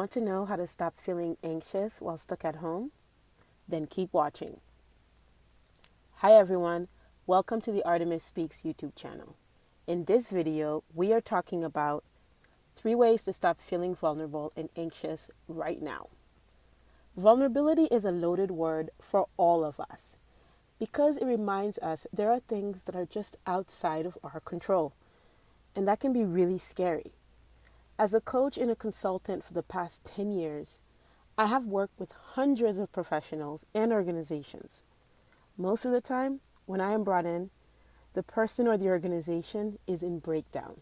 Want to know how to stop feeling anxious while stuck at home? Then keep watching. Hi everyone, welcome to the Artemis Speaks YouTube channel. In this video, we are talking about 3 ways to stop feeling vulnerable and anxious right now. Vulnerability is a loaded word for all of us because it reminds us there are things that are just outside of our control, and that can be really scary. As a coach and a consultant for the past 10 years, I have worked with hundreds of professionals and organizations. Most of the time, when I am brought in, the person or the organization is in breakdown.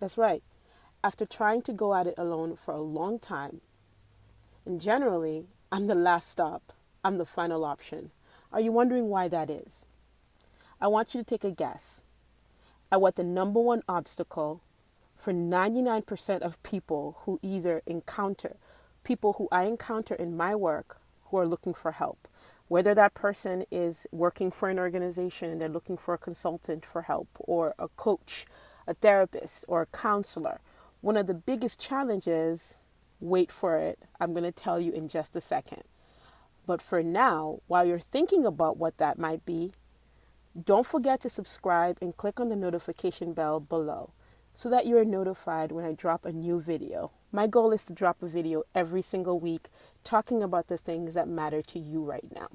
That's right, after trying to go at it alone for a long time. And generally, I'm the last stop. I'm the final option. Are you wondering why that is? I want you to take a guess at what the number one obstacle for 99% of people who I encounter in my work who are looking for help. Whether that person is working for an organization and they're looking for a consultant for help, or a coach, a therapist, or a counselor. One of the biggest challenges, wait for it, I'm going to tell you in just a second. But for now, while you're thinking about what that might be, don't forget to subscribe and click on the notification bell below so that you are notified when I drop a new video. My goal is to drop a video every single week talking about the things that matter to you right now.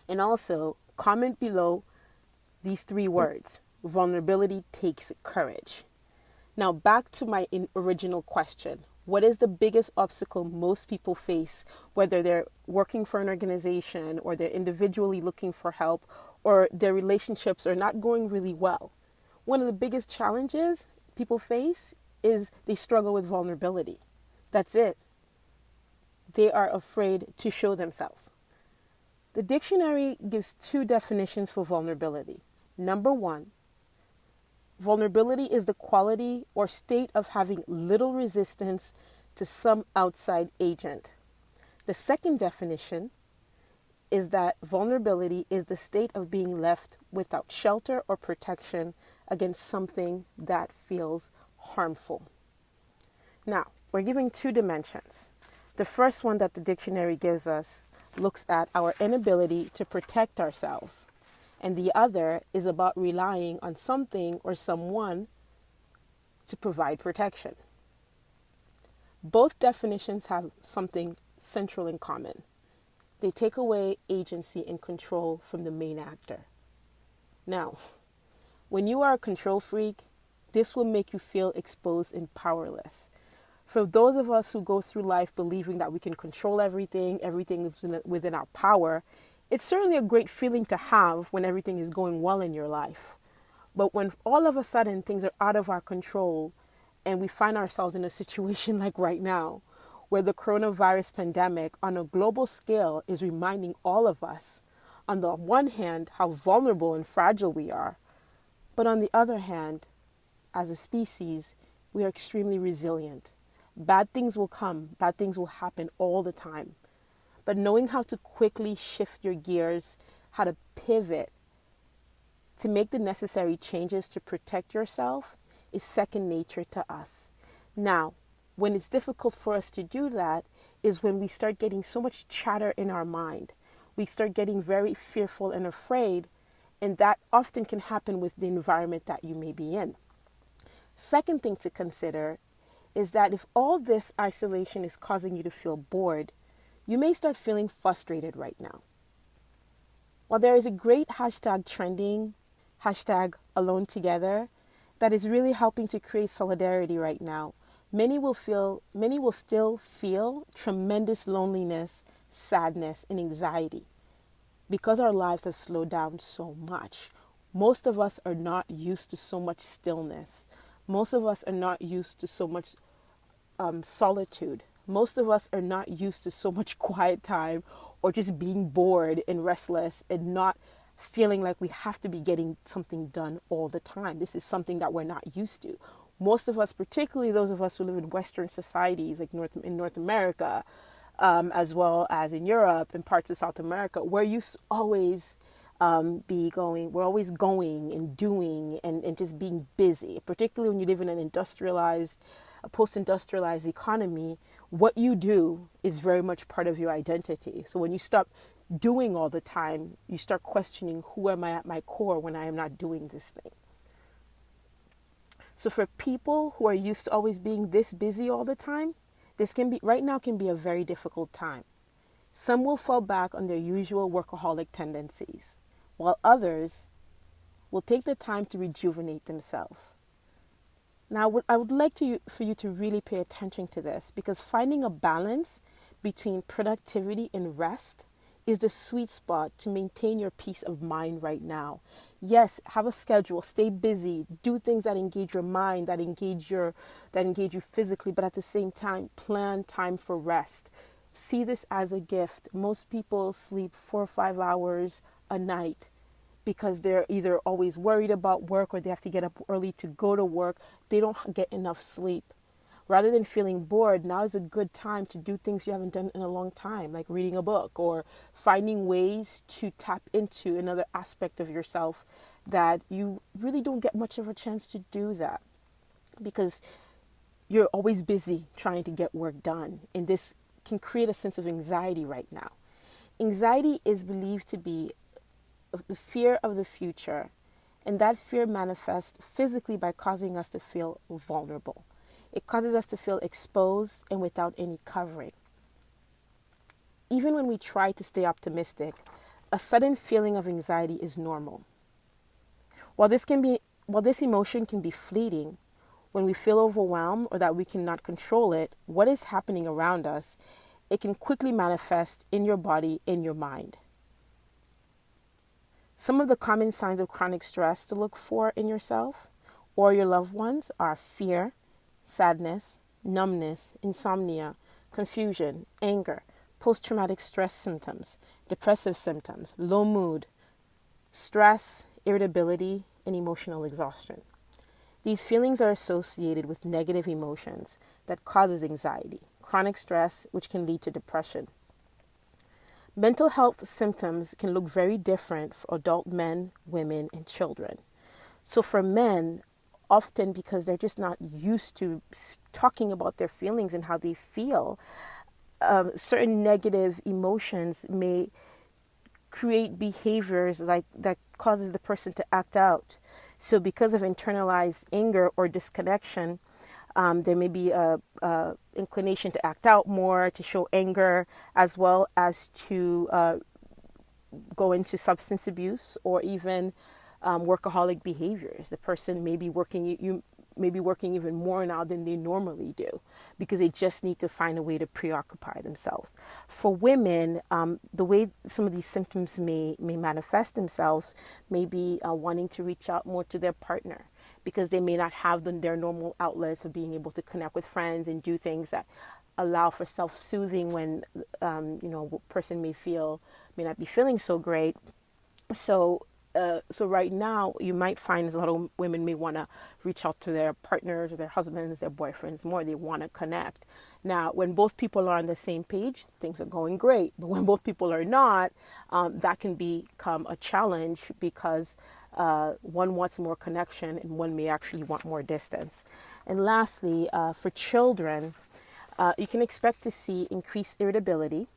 And also, comment below these 3 words. Vulnerability takes courage. Now, back to my original question. What is the biggest obstacle most people face, whether they're working for an organization or they're individually looking for help or their relationships are not going really well? One of the biggest challenges people face is they struggle with vulnerability. That's it. They are afraid to show themselves. The dictionary gives 2 definitions for vulnerability. Number 1, vulnerability is the quality or state of having little resistance to some outside agent. The second definition is that vulnerability is the state of being left without shelter or protection against something that feels harmful. Now, we're giving 2 dimensions. The first one that the dictionary gives us looks at our inability to protect ourselves, and the other is about relying on something or someone to provide protection. Both definitions have something central in common. They take away agency and control from the main actor. Now, when you are a control freak, this will make you feel exposed and powerless. For those of us who go through life believing that we can control everything is within our power, it's certainly a great feeling to have when everything is going well in your life. But when all of a sudden things are out of our control and we find ourselves in a situation like right now, where the coronavirus pandemic on a global scale is reminding all of us, on the one hand, how vulnerable and fragile we are, but on the other hand, as a species, we are extremely resilient. Bad things will come, bad things will happen all the time. But knowing how to quickly shift your gears, how to pivot, to make the necessary changes to protect yourself is second nature to us. Now, when it's difficult for us to do that is when we start getting so much chatter in our mind. We start getting very fearful and afraid, and that often can happen with the environment that you may be in. Second thing to consider is that if all this isolation is causing you to feel bored, you may start feeling frustrated right now. While there is a great hashtag trending, hashtag alone together, that is really helping to create solidarity right now, many will still feel tremendous loneliness, sadness, and anxiety because our lives have slowed down so much. Most of us are not used to so much stillness. Most of us are not used to so much solitude. Most of us are not used to so much quiet time or just being bored and restless and not feeling like we have to be getting something done all the time. This is something that we're not used to. Most of us, particularly those of us who live in Western societies like North America, as well as in Europe and parts of South America, we're used to always we're always going and doing and just being busy, particularly when you live in an industrialized a post-industrialized economy, what you do is very much part of your identity. So when you stop doing all the time, you start questioning, who am I at my core when I am not doing this thing? So for people who are used to always being this busy all the time, this can be, right now can be a very difficult time. Some will fall back on their usual workaholic tendencies, while others will take the time to rejuvenate themselves. Now, I would like for you to really pay attention to this, because finding a balance between productivity and rest is the sweet spot to maintain your peace of mind right now. Yes, have a schedule, stay busy, do things that engage your mind, that engage you physically, but at the same time, plan time for rest. See this as a gift. Most people sleep 4 or 5 hours a night because they're either always worried about work or they have to get up early to go to work. They don't get enough sleep. Rather than feeling bored, now is a good time to do things you haven't done in a long time, like reading a book or finding ways to tap into another aspect of yourself that you really don't get much of a chance to do that because you're always busy trying to get work done. And this can create a sense of anxiety right now. Anxiety is believed to be the fear of the future, and that fear manifests physically by causing us to feel vulnerable. It causes us to feel exposed and without any covering. Even when we try to stay optimistic, a sudden feeling of anxiety is normal. While this emotion can be fleeting, when we feel overwhelmed or that we cannot control it, what is happening around us, it can quickly manifest in your body, in your mind. Some of the common signs of chronic stress to look for in yourself or your loved ones are fear, sadness, numbness, insomnia, confusion, anger, post-traumatic stress symptoms, depressive symptoms, low mood, stress, irritability, and emotional exhaustion. These feelings are associated with negative emotions that causes anxiety, chronic stress, which can lead to depression. Mental health symptoms can look very different for adult men, women, and children. So for men, often because they're just not used to talking about their feelings and how they feel, certain negative emotions may create behaviors like that causes the person to act out. So because of internalized anger or disconnection, there may be a inclination to act out more, to show anger, as well as to go into substance abuse or even workaholic behaviors. The person may be working even more now than they normally do because they just need to find a way to preoccupy themselves. For women, the way some of these symptoms may manifest themselves may be wanting to reach out more to their partner because they may not have their normal outlets of being able to connect with friends and do things that allow for self-soothing when a person may not be feeling so great. So right now, you might find a lot of women may want to reach out to their partners or their husbands, their boyfriends more. They want to connect. Now, when both people are on the same page, things are going great. But when both people are not, that can become a challenge because one wants more connection and one may actually want more distance. And lastly, for children, you can expect to see increased irritability,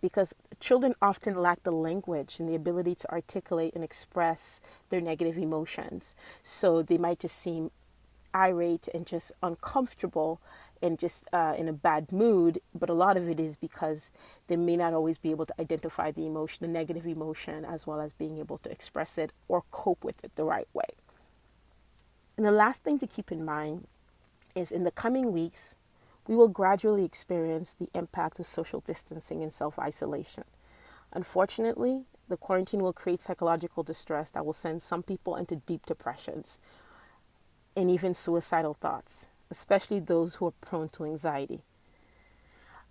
because children often lack the language and the ability to articulate and express their negative emotions. So they might just seem irate and just uncomfortable and just in a bad mood. But a lot of it is because they may not always be able to identify the emotion, the negative emotion, as well as being able to express it or cope with it the right way. And the last thing to keep in mind is in the coming weeks, we will gradually experience the impact of social distancing and self-isolation. Unfortunately, the quarantine will create psychological distress that will send some people into deep depressions and even suicidal thoughts, especially those who are prone to anxiety.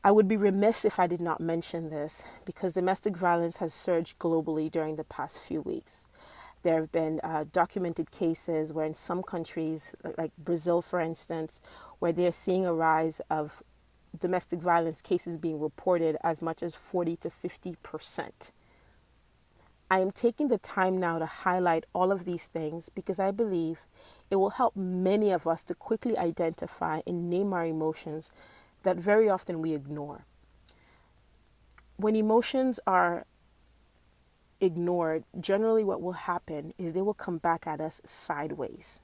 I would be remiss if I did not mention this because domestic violence has surged globally during the past few weeks. There have been documented cases where in some countries, like Brazil, for instance, where they're seeing a rise of domestic violence cases being reported as much as 40 to 50%. I am taking the time now to highlight all of these things because I believe it will help many of us to quickly identify and name our emotions that very often we ignore. When emotions are ignored, generally what will happen is they will come back at us sideways.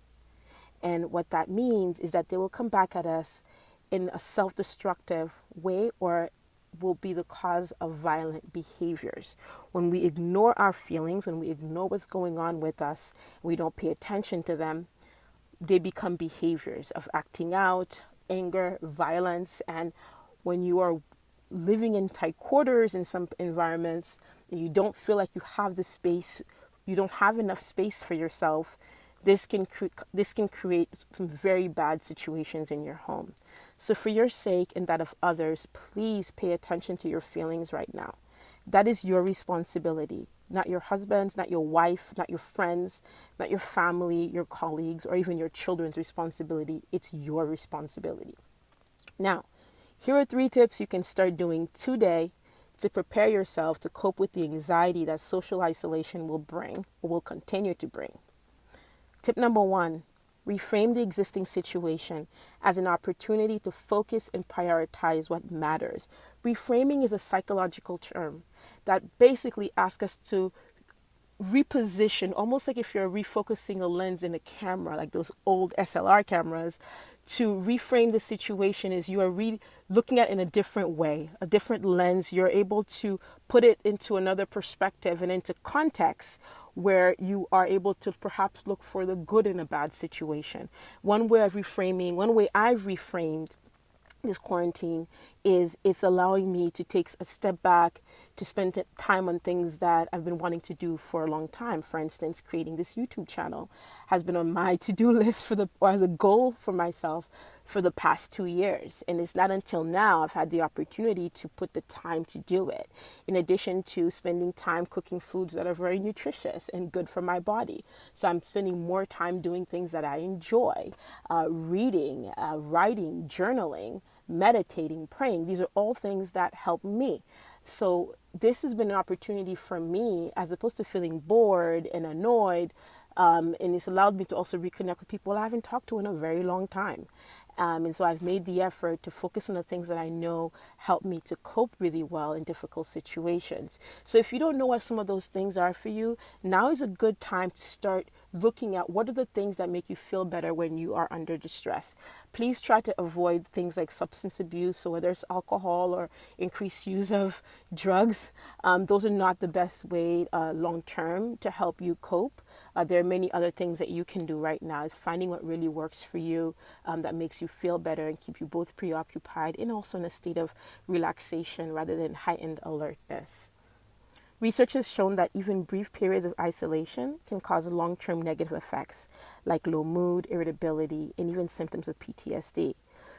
And what that means is that they will come back at us in a self-destructive way or will be the cause of violent behaviors. When we ignore our feelings, when we ignore what's going on with us, we don't pay attention to them, they become behaviors of acting out, anger, violence. And when you are living in tight quarters in some environments, and you don't feel like you have the space, you don't have enough space for yourself, this can create some very bad situations in your home. So for your sake and that of others, please pay attention to your feelings right now. That is your responsibility, not your husband's, not your wife, not your friends, not your family, your colleagues, or even your children's responsibility. It's your responsibility. Now, here are 3 tips you can start doing today to prepare yourself to cope with the anxiety that social isolation will bring or will continue to bring. Tip number 1, reframe the existing situation as an opportunity to focus and prioritize what matters. Reframing is a psychological term that basically asks us to reposition, almost like if you're refocusing a lens in a camera, like those old SLR cameras. To reframe the situation is you are looking at it in a different way, a different lens. You're able to put it into another perspective and into context where you are able to perhaps look for the good in a bad situation. One way I've reframed this quarantine is it's allowing me to take a step back, to spend time on things that I've been wanting to do for a long time. For instance, creating this YouTube channel has been on my to-do list or as a goal for myself for the past 2 years. And it's not until now I've had the opportunity to put the time to do it. In addition to spending time cooking foods that are very nutritious and good for my body. So I'm spending more time doing things that I enjoy, reading, writing, journaling, meditating, praying. These are all things that help me. So this has been an opportunity for me, as opposed to feeling bored and annoyed, and it's allowed me to also reconnect with people I haven't talked to in a very long time. And so I've made the effort to focus on the things that I know help me to cope really well in difficult situations. So if you don't know what some of those things are for you, now is a good time to start looking at what are the things that make you feel better when you are under distress. Please try to avoid things like substance abuse, so whether it's alcohol or increased use of drugs. Those are not the best way long term to help you cope. There are many other things that you can do right now. Is finding what really works for you, that makes you feel better and keep you both preoccupied and also in a state of relaxation rather than heightened alertness. Research has shown that even brief periods of isolation can cause long-term negative effects like low mood, irritability, and even symptoms of PTSD.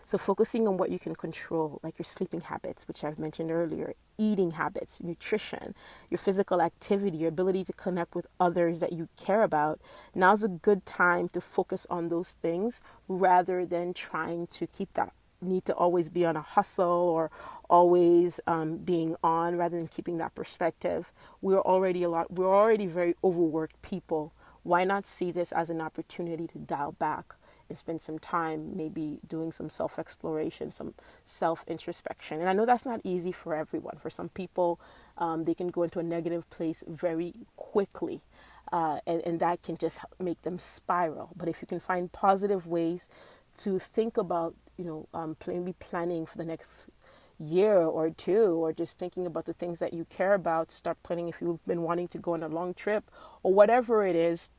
So focusing on what you can control, like your sleeping habits, which I've mentioned earlier, eating habits, nutrition, your physical activity, your ability to connect with others that you care about, now's a good time to focus on those things rather than trying to keep that need to always be on a hustle or always being on, rather than keeping that perspective. We're already very overworked people. Why not see this as an opportunity to dial back and spend some time maybe doing some self-exploration, some self-introspection? And I know that's not easy for everyone. For some people, they can go into a negative place very quickly, and that can just make them spiral. But if you can find positive ways to think about, maybe planning for the next year or 2, or just thinking about the things that you care about, start planning if you've been wanting to go on a long trip or whatever it is,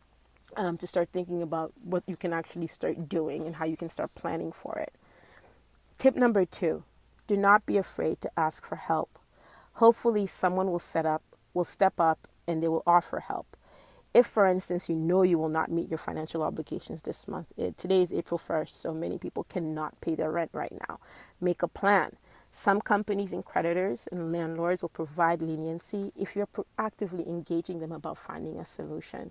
to start thinking about what you can actually start doing and how you can start planning for it. Tip number 2, do not be afraid to ask for help. Hopefully someone will step up and they will offer help. If, for instance, you will not meet your financial obligations this month. Today is April 1st, so many people cannot pay their rent right now. Make a plan. Some companies and creditors and landlords will provide leniency if you're proactively engaging them about finding a solution.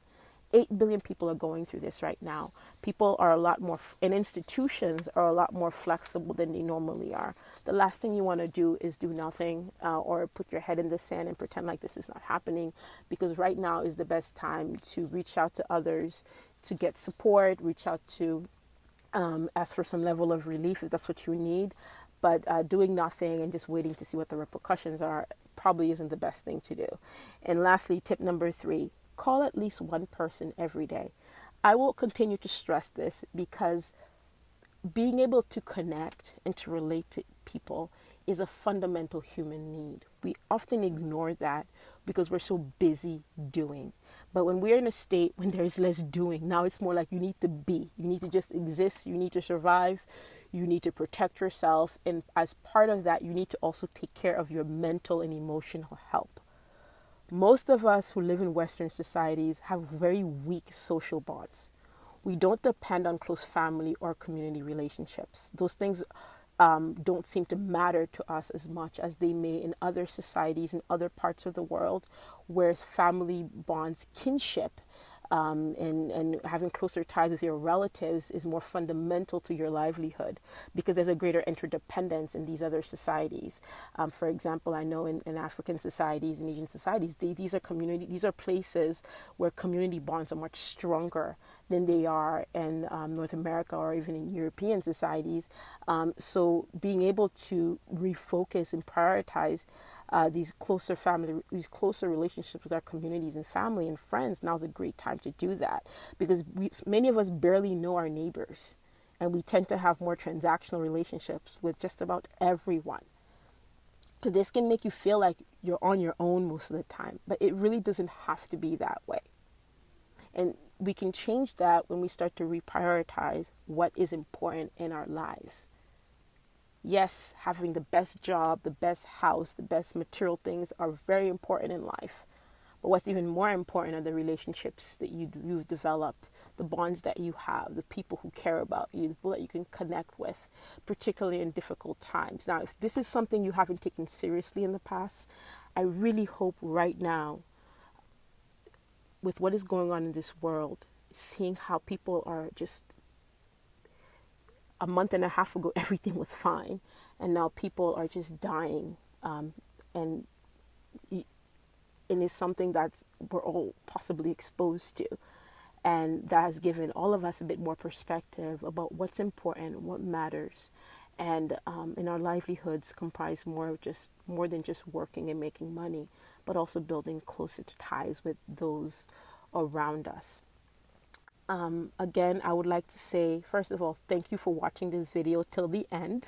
8 billion people are going through this right now. People are a lot more, and institutions are a lot more flexible than they normally are. The last thing you want to do is do nothing, or put your head in the sand and pretend like this is not happening, because right now is the best time to reach out to others, to get support, reach out to ask for some level of relief if that's what you need. But doing nothing and just waiting to see what the repercussions are probably isn't the best thing to do. And lastly, tip number 3, call at least one person every day. I will continue to stress this because being able to connect and to relate to people is a fundamental human need. We often ignore that because we're so busy doing. But when we're in a state when there's less doing, now it's more like you need to be. You need to just exist. You need to survive. You need to protect yourself. And as part of that, you need to also take care of your mental and emotional health. Most of us who live in Western societies have very weak social bonds. We don't depend on close family or community relationships. Those things don't seem to matter to us as much as they may in other societies in other parts of the world, where family bonds, kinship, and having closer ties with your relatives is more fundamental to your livelihood, because there's a greater interdependence in these other societies. For example, I know in African societies and Asian societies, these are places where community bonds are much stronger than they are in North America or even in European societies. So being able to refocus and prioritize these closer relationships with our communities and family and friends, now's a great time to do that, because many of us barely know our neighbors, and we tend to have more transactional relationships with just about everyone. So this can make you feel like you're on your own most of the time, but it really doesn't have to be that way. And we can change that when we start to reprioritize what is important in our lives. Yes, having the best job, the best house, the best material things are very important in life. But what's even more important are the relationships that you've developed, the bonds that you have, the people who care about you, the people that you can connect with, particularly in difficult times. Now, if this is something you haven't taken seriously in the past, I really hope right now, with what is going on in this world, seeing how people are just, a month and a half ago, everything was fine. And now people are just dying. And it's something that we're all possibly exposed to. And that has given all of us a bit more perspective about what's important, what matters. And in our livelihoods comprise more than just working and making money, but also building closer ties with those around us. Again, I would like to say, first of all, thank you for watching this video till the end.